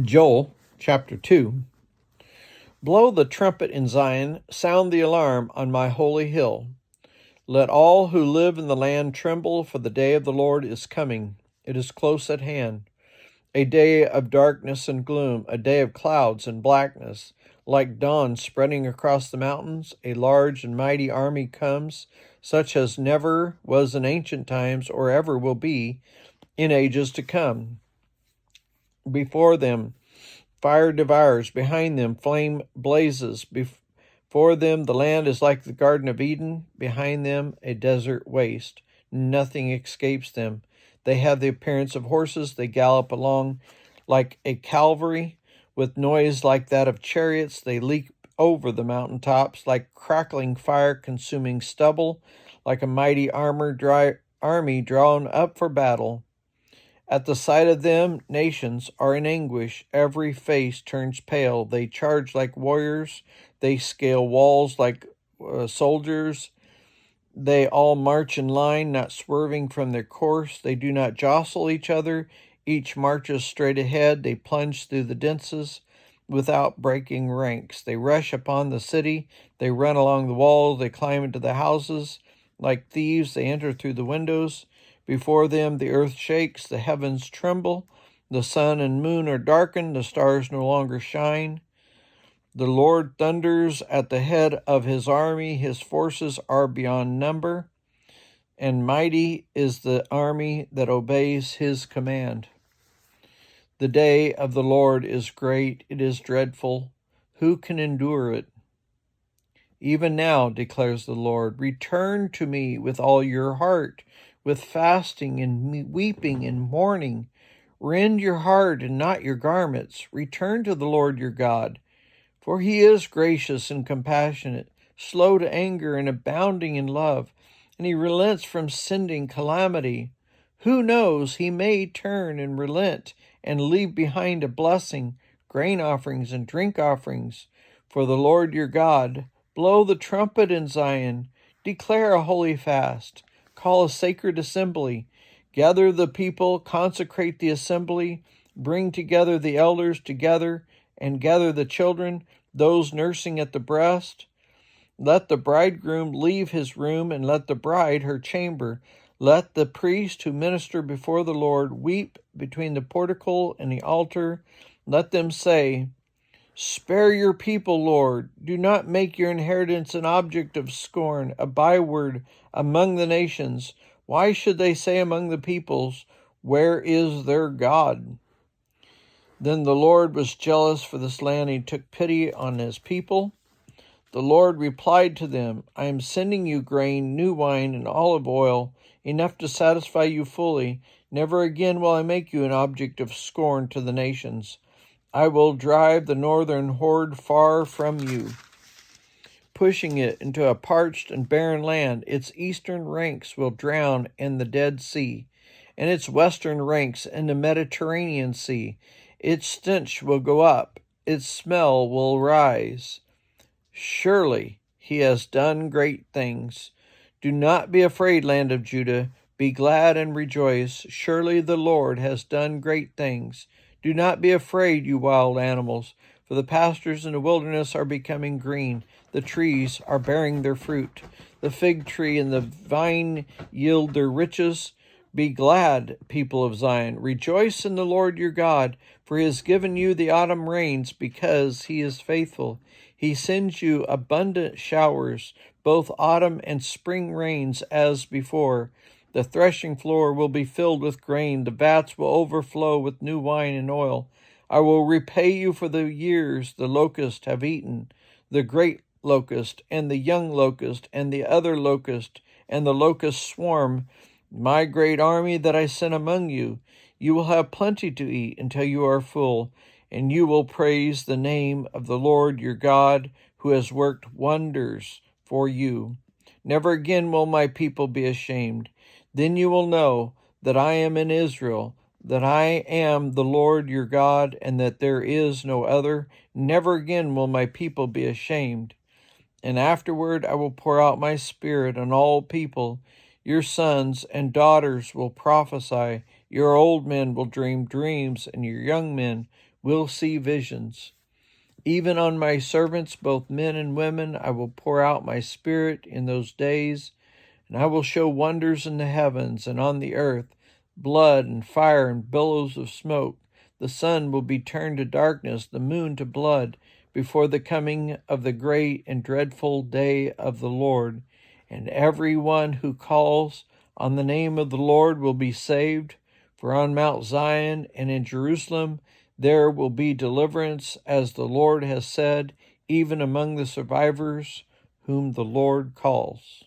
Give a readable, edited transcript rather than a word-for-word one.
Joel chapter 2. Blow the trumpet in Zion, sound the alarm on my holy hill. Let all who live in the land tremble, for the day of the Lord is coming. It is close at hand. A day of darkness and gloom, a day of clouds and blackness. Like dawn spreading across the mountains, a large and mighty army comes, such as never was in ancient times or ever will be in ages to come. Before them, fire devours, behind them flame blazes. Before them the land is like the Garden of Eden, behind them a desert waste. Nothing escapes them. They have the appearance of horses, they gallop along like a cavalry, with noise like that of chariots. They leap over the mountain tops like crackling fire consuming stubble, like a mighty army drawn up for battle. At the sight of them, nations are in anguish. Every face turns pale. They charge like warriors. They scale walls like soldiers. They all march in line, not swerving from their course. They do not jostle each other. Each marches straight ahead. They plunge through the denses without breaking ranks. They rush upon the city. They run along the walls. They climb into the houses. Like thieves, they enter through the windows. Before them the earth shakes, the heavens tremble, the sun and moon are darkened, the stars no longer shine. The Lord thunders at the head of his army, his forces are beyond number, and mighty is the army that obeys his command. The day of the Lord is great, it is dreadful. Who can endure it? Even now, declares the Lord, return to me with all your heart, with fasting and weeping and mourning. Rend your heart and not your garments. Return to the Lord your God, for he is gracious and compassionate, slow to anger and abounding in love, and he relents from sending calamity. Who knows, he may turn and relent and leave behind a blessing, grain offerings and drink offerings. For the Lord your God, blow the trumpet in Zion, declare a holy fast. Call a sacred assembly. Gather the people, consecrate the assembly, bring together the elders together, and gather the children, those nursing at the breast. Let the bridegroom leave his room, and let the bride her chamber. Let the priest who minister before the Lord weep between the portico and the altar. Let them say, spare your people, Lord. Do not make your inheritance an object of scorn, a byword among the nations. Why should they say among the peoples, where is their God? Then the Lord was jealous for this land. He took pity on his people. The Lord replied to them, I am sending you grain, new wine, and olive oil, enough to satisfy you fully. Never again will I make you an object of scorn to the nations. I will drive the northern horde far from you, pushing it into a parched and barren land. Its eastern ranks will drown in the Dead Sea, and its western ranks in the Mediterranean Sea. Its stench will go up, its smell will rise. Surely he has done great things. Do not be afraid, land of Judah. Be glad and rejoice. Surely the Lord has done great things. Do not be afraid, you wild animals, for the pastures in the wilderness are becoming green. The trees are bearing their fruit. The fig tree and the vine yield their riches. Be glad, people of Zion. Rejoice in the Lord your God, for he has given you the autumn rains because he is faithful. He sends you abundant showers, both autumn and spring rains as before. The threshing floor will be filled with grain. The vats will overflow with new wine and oil. I will repay you for the years the locusts have eaten, the great locust and the young locust and the other locust and the locust swarm, my great army that I sent among you. You will have plenty to eat until you are full, and you will praise the name of the Lord your God, who has worked wonders for you. Never again will my people be ashamed. Then you will know that I am in Israel, that I am the Lord your God, and that there is no other. Never again will my people be ashamed. And afterward I will pour out my spirit on all people. Your sons and daughters will prophesy. Your old men will dream dreams, and your young men will see visions. Even on my servants, both men and women, I will pour out my Spirit in those days, and I will show wonders in the heavens and on the earth, blood and fire and billows of smoke. The sun will be turned to darkness, the moon to blood, before the coming of the great and dreadful day of the Lord. And every one who calls on the name of the Lord will be saved. For on Mount Zion and in Jerusalem there will be deliverance, as the Lord has said, even among the survivors whom the Lord calls.